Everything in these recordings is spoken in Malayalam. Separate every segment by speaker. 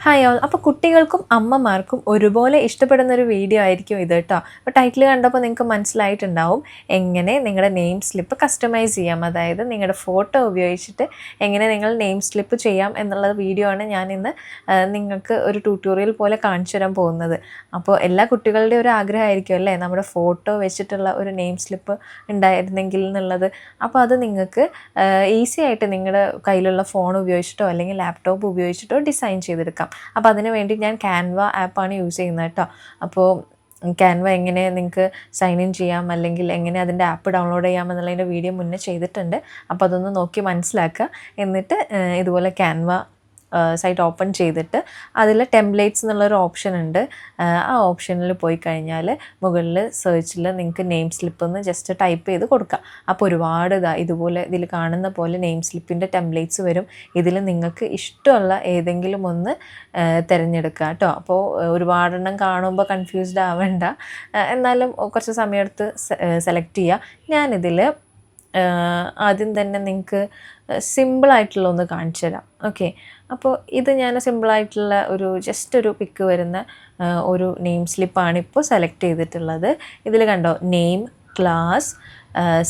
Speaker 1: Hi all. അപ്പോൾ കുട്ടികൾക്കും അമ്മമാർക്കും ഒരുപോലെ ഇഷ്ടപ്പെടുന്ന ഒരു വീഡിയോ ആയിരിക്കും ഇത് കേട്ടോ. അപ്പോൾ ടൈറ്റിൽ കണ്ടപ്പോൾ നിങ്ങൾക്ക് മനസ്സിലായിട്ടുണ്ടാവും എങ്ങനെ നിങ്ങളുടെ നെയിം സ്ലിപ്പ് കസ്റ്റമൈസ് ചെയ്യാം. അതായത് നിങ്ങളുടെ ഫോട്ടോ ഉപയോഗിച്ചിട്ട് എങ്ങനെ നിങ്ങൾ നെയിം സ്ലിപ്പ് ചെയ്യാം എന്നുള്ള വീഡിയോ ആണ് ഞാൻ ഇന്ന് നിങ്ങൾക്ക് ഒരു ട്യൂട്ടോറിയൽ പോലെ കാണിച്ചു തരാൻ പോകുന്നത്. അപ്പോൾ എല്ലാ കുട്ടികളുടെയും ഒരു ആഗ്രഹമായിരിക്കും അല്ലേ, നമ്മുടെ ഫോട്ടോ വെച്ചിട്ടുള്ള ഒരു നെയിം സ്ലിപ്പ് ഉണ്ടായിരുന്നെങ്കിൽ എന്നുള്ളത്. അപ്പോൾ അത് നിങ്ങൾക്ക് ഈസി ആയിട്ട് നിങ്ങളുടെ കയ്യിലുള്ള ഫോൺ ഉപയോഗിച്ചിട്ടോ അല്ലെങ്കിൽ ലാപ്ടോപ്പ് ഉപയോഗിച്ചിട്ടോ ഡിസൈൻ ചെയ്തെടുക്കാം. അപ്പോൾ അതിന് വേണ്ടി ഞാൻ ക്യാൻവ ആപ്പാണ് യൂസ് ചെയ്യുന്നത് കേട്ടോ. അപ്പോൾ ക്യാൻവ എങ്ങനെ നിങ്ങൾക്ക് സൈൻ ഇൻ ചെയ്യാം അല്ലെങ്കിൽ എങ്ങനെ അതിൻ്റെ ആപ്പ് ഡൗൺലോഡ് ചെയ്യാം എന്നുള്ളതിൻ്റെ വീഡിയോ മുന്നേ ചെയ്തിട്ടുണ്ട്. അപ്പോൾ അതൊന്ന് നോക്കി മനസ്സിലാക്കുക. എന്നിട്ട് ഇതുപോലെ ക്യാൻവ സൈറ്റ് ഓപ്പൺ ചെയ്തിട്ട് അതിൽ ടെംപ്ലേറ്റ്സ് എന്നുള്ളൊരു ഓപ്ഷൻ ഉണ്ട്. ആ ഓപ്ഷനിൽ പോയി കഴിഞ്ഞാൽ മുകളിൽ സെർച്ചിൽ നിങ്ങൾക്ക് നെയിം സ്ലിപ്പ് എന്ന് ജസ്റ്റ് ടൈപ്പ് ചെയ്ത് കൊടുക്കുക. അപ്പോൾ ഒരുപാട് ഇതുപോലെ ഇതിൽ കാണുന്ന പോലെ നെയിം സ്ലിപ്പിൻ്റെ ടെംപ്ലേറ്റ്സ് വരും. ഇതിൽ നിങ്ങൾക്ക് ഇഷ്ടമുള്ള ഏതെങ്കിലും ഒന്ന് തിരഞ്ഞെടുക്കുക കേട്ടോ. അപ്പോൾ ഒരുപാടെണ്ണം കാണുമ്പോൾ കൺഫ്യൂസ്ഡ് ആവേണ്ട, എന്നാലും കുറച്ച് സമയമെടുത്ത് സെലക്ട് ചെയ്യുക. ഞാനിതിൽ ആദ്യം തന്നെ നിങ്ങൾക്ക് സിമ്പിളായിട്ടുള്ള ഒന്ന് കാണിച്ചു തരാം. ഓക്കെ, അപ്പോൾ ഇത് ഞാൻ സിമ്പിളായിട്ടുള്ള ഒരു ജസ്റ്റ് ഒരു പിക്ക് വരുന്ന ഒരു നെയിം സ്ലിപ്പാണ് ഇപ്പോൾ സെലക്ട് ചെയ്തിട്ടുള്ളത്. ഇതിൽ കണ്ടോ, നെയിം, ക്ലാസ്,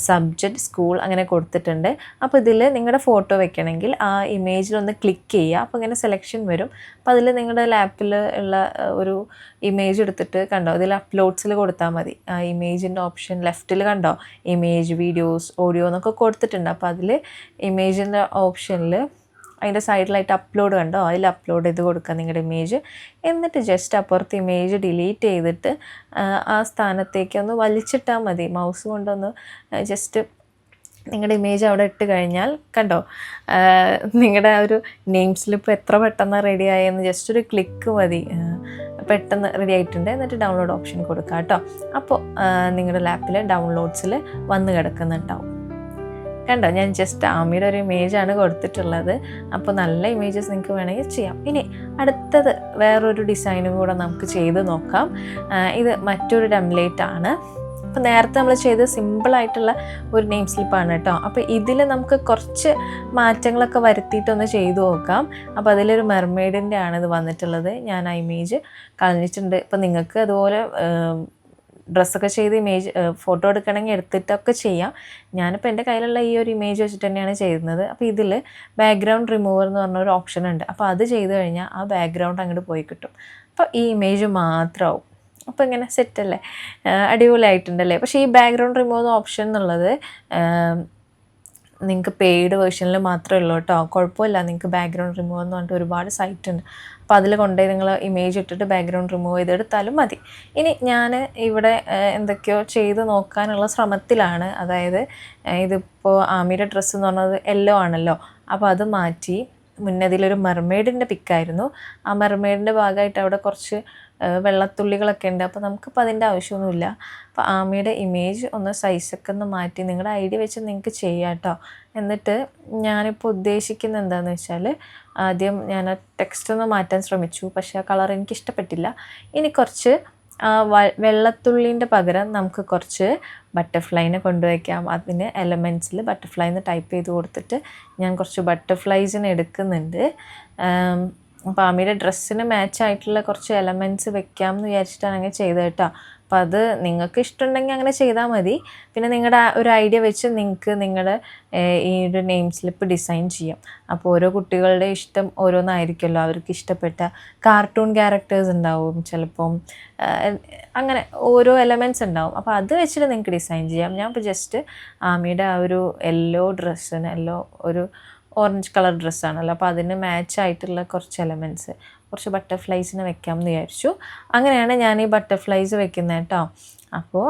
Speaker 1: സബ്ജക്റ്റ്, സ്കൂൾ അങ്ങനെ കൊടുത്തിട്ടുണ്ട്. അപ്പോൾ ഇതിൽ നിങ്ങളുടെ ഫോട്ടോ വെക്കണമെങ്കിൽ ആ ഇമേജിലൊന്ന് ക്ലിക്ക് ചെയ്യുക. അപ്പോൾ ഇങ്ങനെ സെലക്ഷൻ വരും. അപ്പോൾ അതിൽ നിങ്ങളുടെ ലാപ്പിൽ ഉള്ള ഒരു ഇമേജ് എടുത്തിട്ട് കണ്ടോ, ഇതിൽ അപ്ലോഡ്സിൽ കൊടുത്താൽ മതി. ആ ഇമേജിൻ്റെ ഓപ്ഷൻ ലെഫ്റ്റിൽ കണ്ടോ, ഇമേജ്, വീഡിയോസ്, ഓഡിയോ എന്നൊക്കെ കൊടുത്തിട്ടുണ്ട്. അപ്പോൾ അതിൽ ഇമേജിൻ്റെ ഓപ്ഷനിൽ അതിൻ്റെ സൈഡിലായിട്ട് അപ്ലോഡ് കണ്ടോ, അതിൽ അപ്ലോഡ് ചെയ്ത് കൊടുക്കുക നിങ്ങളുടെ ഇമേജ്. എന്നിട്ട് ജസ്റ്റ് അപ്പുറത്ത് ഇമേജ് ഡിലീറ്റ് ചെയ്തിട്ട് ആ സ്ഥാനത്തേക്ക് ഒന്ന് വലിച്ചിട്ടാൽ മതി. മൗസ് കൊണ്ടൊന്ന് ജസ്റ്റ് നിങ്ങളുടെ ഇമേജ് അവിടെ ഇട്ട് കഴിഞ്ഞാൽ കണ്ടോ, നിങ്ങളുടെ ആ ഒരു നെയിം സ്ലിപ്പ് എത്ര പെട്ടെന്ന് റെഡി ആയെന്ന് ജസ്റ്റ് ഒരു ക്ലിക്ക് മതി, പെട്ടെന്ന് റെഡി ആയിട്ടുണ്ട്. എന്നിട്ട് ഡൗൺലോഡ് ഓപ്ഷൻ കൊടുക്കുക കേട്ടോ. അപ്പോൾ നിങ്ങളുടെ ലാപ്പിൽ ഡൗൺലോഡ്സിൽ വന്ന് കിടക്കുന്നുണ്ടാവും. കണ്ടോ, ഞാൻ ജസ്റ്റ് ആമിയുടെ ഒരു ഇമേജാണ് കൊടുത്തിട്ടുള്ളത്. അപ്പോൾ നല്ല ഇമേജസ് നിങ്ങൾക്ക് വേണമെങ്കിൽ ചെയ്യാം. ഇനി അടുത്തത് വേറൊരു ഡിസൈനും കൂടെ നമുക്ക് ചെയ്ത് നോക്കാം. ഇത് മറ്റൊരു ടെംപ്ലേറ്റ് ആണ്. അപ്പോൾ നേരത്തെ നമ്മൾ ചെയ്ത് സിമ്പിളായിട്ടുള്ള ഒരു നെയിം സ്ലിപ്പാണ് കേട്ടോ. അപ്പോൾ ഇതിൽ നമുക്ക് കുറച്ച് മാറ്റങ്ങളൊക്കെ വരുത്തിയിട്ടൊന്ന് ചെയ്തു നോക്കാം. അപ്പോൾ അതിലൊരു മെർമെയ്ഡിൻ്റെ ആണ് ഇത് വന്നിട്ടുള്ളത്. ഞാൻ ആ ഇമേജ് കളഞ്ഞിട്ടുണ്ട്. ഇപ്പോൾ നിങ്ങൾക്ക് അതുപോലെ ഡ്രസ്സൊക്കെ ചെയ്ത് ഇമേജ് ഫോട്ടോ എടുക്കണമെങ്കിൽ എടുത്തിട്ടൊക്കെ ചെയ്യാം. ഞാനിപ്പോൾ എൻ്റെ കയ്യിലുള്ള ഈ ഒരു ഇമേജ് വെച്ചിട്ട് തന്നെയാണ് ചെയ്യുന്നത്. അപ്പോൾ ഇതിൽ ബാക്ക്ഗ്രൗണ്ട് റിമൂവർ എന്ന് പറഞ്ഞൊരു ഓപ്ഷൻ ഉണ്ട്. അപ്പോൾ അത് ചെയ്ത് കഴിഞ്ഞാൽ ആ ബാക്ക്ഗ്രൗണ്ട് അങ്ങോട്ട് പോയി കിട്ടും. അപ്പോൾ ഈ ഇമേജ് മാത്രമാവും. അപ്പോൾ ഇങ്ങനെ സെറ്റല്ലേ, അടിപൊളിയായിട്ടുണ്ടല്ലേ. പക്ഷേ ഈ ബാക്ക്ഗ്രൗണ്ട് റിമൂവ് ഓപ്ഷൻ എന്നുള്ളത് നിങ്ങൾക്ക് പെയ്ഡ് വേർഷനിൽ മാത്രമേ ഉള്ളൂ കേട്ടോ. കുഴപ്പമില്ല, നിങ്ങൾക്ക് ബാക്ക്ഗ്രൗണ്ട് റിമൂവ് എന്ന് പറഞ്ഞിട്ട് ഒരുപാട് സൈറ്റ് ഉണ്ട്. അപ്പോൾ അതിൽ കൊണ്ടുപോയി നിങ്ങൾ ഇമേജ് ഇട്ടിട്ട് ബാക്ക്ഗ്രൗണ്ട് റിമൂവ് ചെയ്തെടുത്താലും മതി. ഇനി ഞാൻ ഇവിടെ എന്തൊക്കെയോ ചെയ്ത് നോക്കാനുള്ള ശ്രമത്തിലാണ്. അതായത് ഇതിപ്പോൾ ആമിയുടെ ഡ്രസ്സ് എന്ന് പറഞ്ഞത് യെല്ലോ ആണല്ലോ. അപ്പോൾ അത് മാറ്റി മുന്നതിലൊരു മെർമെയ്ഡിൻ്റെ പിക്കായിരുന്നു. ആ മെർമെയ്ഡിൻ്റെ ഭാഗമായിട്ട് അവിടെ കുറച്ച് വെള്ളത്തുള്ളികളൊക്കെ ഉണ്ട്. അപ്പോൾ നമുക്കിപ്പോൾ അതിൻ്റെ ആവശ്യമൊന്നുമില്ല. അപ്പോൾ ആമിയുടെ ഇമേജ് ഒന്ന് സൈസൊക്കെ ഒന്ന് മാറ്റി നിങ്ങളുടെ ഐഡിയ വെച്ച് നിങ്ങൾക്ക് ചെയ്യാം കേട്ടോ. എന്നിട്ട് ഞാനിപ്പോൾ ഉദ്ദേശിക്കുന്നത് എന്താണെന്ന് വെച്ചാൽ, ആദ്യം ഞാൻ ആ ടെക്സ്റ്റ് ഒന്ന് മാറ്റാൻ ശ്രമിച്ചു, പക്ഷേ ആ കളർ എനിക്ക് ഇഷ്ടപ്പെട്ടില്ല. ഇനി കുറച്ച് വെള്ളത്തുള്ളീൻ്റെ പകരം നമുക്ക് കുറച്ച് ബട്ടർഫ്ലൈനെ കൊണ്ടുവയ്ക്കാം. അതിന് എലമെൻറ്റ്സിൽ ബട്ടർഫ്ലൈ എന്ന് ടൈപ്പ് ചെയ്ത് കൊടുത്തിട്ട് ഞാൻ കുറച്ച് ബട്ടർഫ്ലൈസിനെ എടുക്കുന്നുണ്ട്. അപ്പോൾ ആമിയുടെ ഡ്രസ്സിന് മാച്ചായിട്ടുള്ള കുറച്ച് എലമെൻറ്റ്സ് വെക്കാം എന്ന് വിചാരിച്ചിട്ടാണ് അങ്ങനെ ചെയ്തത് കേട്ടോ. അപ്പോൾ അത് നിങ്ങൾക്ക് ഇഷ്ടമുണ്ടെങ്കിൽ അങ്ങനെ ചെയ്താൽ മതി. പിന്നെ നിങ്ങളുടെ ഒരു ഐഡിയ വെച്ച് നിങ്ങൾക്ക് നിങ്ങളുടെ ഈ ഒരു നെയിം സ്ലിപ്പ് ഡിസൈൻ ചെയ്യാം. അപ്പോൾ ഓരോ കുട്ടികളുടെ ഇഷ്ടം ഓരോന്നായിരിക്കുമല്ലോ. അവർക്ക് ഇഷ്ടപ്പെട്ട കാർട്ടൂൺ ക്യാരക്ടേഴ്സ് ഉണ്ടാവും, ചിലപ്പം അങ്ങനെ ഓരോ എലമെൻറ്റ്സ് ഉണ്ടാവും. അപ്പോൾ അത് വെച്ചിട്ട് നിങ്ങൾക്ക് ഡിസൈൻ ചെയ്യാം. ഞാൻ ഇപ്പോൾ ജസ്റ്റ് ആമിയുടെ ആ ഒരു യെല്ലോ ഡ്രസ്സിന്, യെല്ലോ ഒരു ഓറഞ്ച് കളർ ഡ്രസ്സാണല്ലോ, അപ്പോൾ അതിന് മാച്ചായിട്ടുള്ള കുറച്ച് എലമെൻറ്റ്സ്, കുറച്ച് ബട്ടർഫ്ലൈസിനെ വെക്കാമെന്ന് വിചാരിച്ചു. അങ്ങനെയാണ് ഞാൻ ഈ ബട്ടർഫ്ലൈസ് വെക്കുന്നത് കേട്ടോ. അപ്പോൾ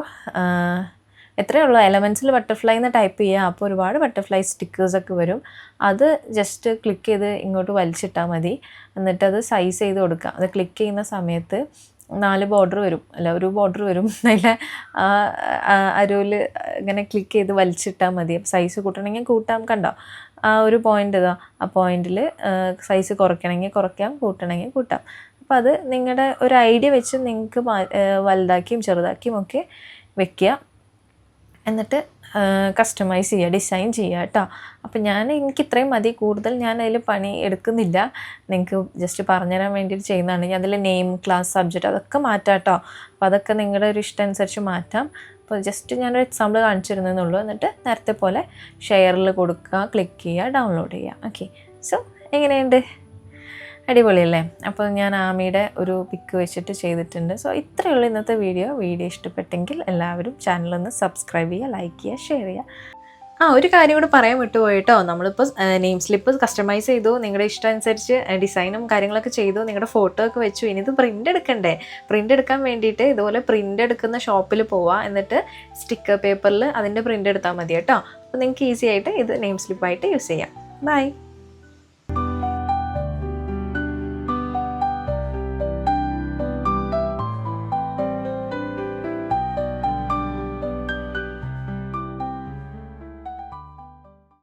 Speaker 1: എത്രയേ ഉള്ളൂ, എലമെൻറ്റ്സിൽ ബട്ടർഫ്ലൈ എന്ന് ടൈപ്പ് ചെയ്യുക. അപ്പോൾ ഒരുപാട് ബട്ടർഫ്ലൈ സ്റ്റിക്കേഴ്സൊക്കെ വരും. അത് ജസ്റ്റ് ക്ലിക്ക് ചെയ്ത് ഇങ്ങോട്ട് വലിച്ചിട്ടാൽ മതി. എന്നിട്ടത് സൈസ് ചെയ്ത് കൊടുക്കുക. അത് ക്ലിക്ക് ചെയ്യുന്ന സമയത്ത് 4 ബോർഡർ വരും, അല്ല ഒരു ബോർഡർ വരും. അതിൽ അരുവിൽ ഇങ്ങനെ ക്ലിക്ക് ചെയ്ത് വലിച്ചിട്ടാൽ മതി. സൈസ് കൂട്ടണമെങ്കിൽ കൂട്ടാം. കണ്ടോ, ആ ഒരു പോയിൻ്റ് ഇതാ, ആ പോയിന്റിൽ സൈസ് കുറയ്ക്കണമെങ്കിൽ കുറയ്ക്കാം, കൂട്ടണമെങ്കിൽ കൂട്ടാം. അപ്പോൾ അത് നിങ്ങളുടെ ഒരു ഐഡിയ വെച്ച് നിങ്ങൾക്ക് വലുതാക്കിയും ചെറുതാക്കിയും ഒക്കെ വെക്കുക. എന്നിട്ട് കസ്റ്റമൈസ് ചെയ്യുക, ഡിസൈൻ ചെയ്യുക കേട്ടോ. അപ്പം എനിക്ക് ഇത്രയും മതി, കൂടുതൽ ഞാൻ അതിൽ പണി എടുക്കുന്നില്ല. നിങ്ങൾക്ക് ജസ്റ്റ് പറഞ്ഞുതരാൻ വേണ്ടിയിട്ട് ചെയ്യുന്നതാണ്. ഞാൻ അതിൽ നെയിം, ക്ലാസ്, സബ്ജക്റ്റ് അതൊക്കെ മാറ്റാം കേട്ടോ. അപ്പോൾ അതൊക്കെ നിങ്ങളുടെ ഒരു ഇഷ്ടം അനുസരിച്ച് മാറ്റാം. അപ്പോൾ ജസ്റ്റ് ഞാനൊരു എക്സാമ്പിൾ കാണിച്ചിരുന്നതെന്നുള്ളൂ. എന്നിട്ട് നേരത്തെ പോലെ ഷെയറിൽ കൊടുക്കുക, ക്ലിക്ക് ചെയ്യുക, ഡൗൺലോഡ് ചെയ്യുക. ഓക്കെ, സോ എങ്ങനെയുണ്ട്? അടിപൊളിയല്ലേ? അപ്പോൾ ഞാൻ ആമിയുടെ ഒരു പിക്ക് വെച്ചിട്ട് ചെയ്തിട്ടുണ്ട്. സോ ഇത്രയേ ഉള്ളൂ ഇന്നത്തെ വീഡിയോ. ഇഷ്ടപ്പെട്ടെങ്കിൽ എല്ലാവരും ചാനലൊന്ന് സബ്സ്ക്രൈബ് ചെയ്യുക, ലൈക്ക് ചെയ്യുക, ഷെയർ ചെയ്യുക. ഒരു കാര്യം കൂടെ പറയാൻ വിട്ടുപോയി കേട്ടോ. നമ്മളിപ്പോൾ നെയിം സ്ലിപ്പ് കസ്റ്റമൈസ് ചെയ്തു, നിങ്ങളുടെ ഇഷ്ടം അനുസരിച്ച് ഡിസൈനും കാര്യങ്ങളൊക്കെ ചെയ്തു, നിങ്ങളുടെ ഫോട്ടോ ഒക്കെ വെച്ചു. ഇനി ഇത് പ്രിൻ്റ് എടുക്കണ്ടേ? പ്രിൻ്റ് എടുക്കാൻ വേണ്ടിയിട്ട് ഇതുപോലെ പ്രിൻ്റ് എടുക്കുന്ന ഷോപ്പിൽ പോവുക. എന്നിട്ട് സ്റ്റിക്കർ പേപ്പറിൽ അതിൻ്റെ പ്രിൻ്റ് എടുത്താൽ മതി കേട്ടോ. അപ്പോൾ നിങ്ങൾക്ക് ഈസി ആയിട്ട് ഇത് നെയിം സ്ലിപ്പായിട്ട് യൂസ് ചെയ്യാം. ബൈ.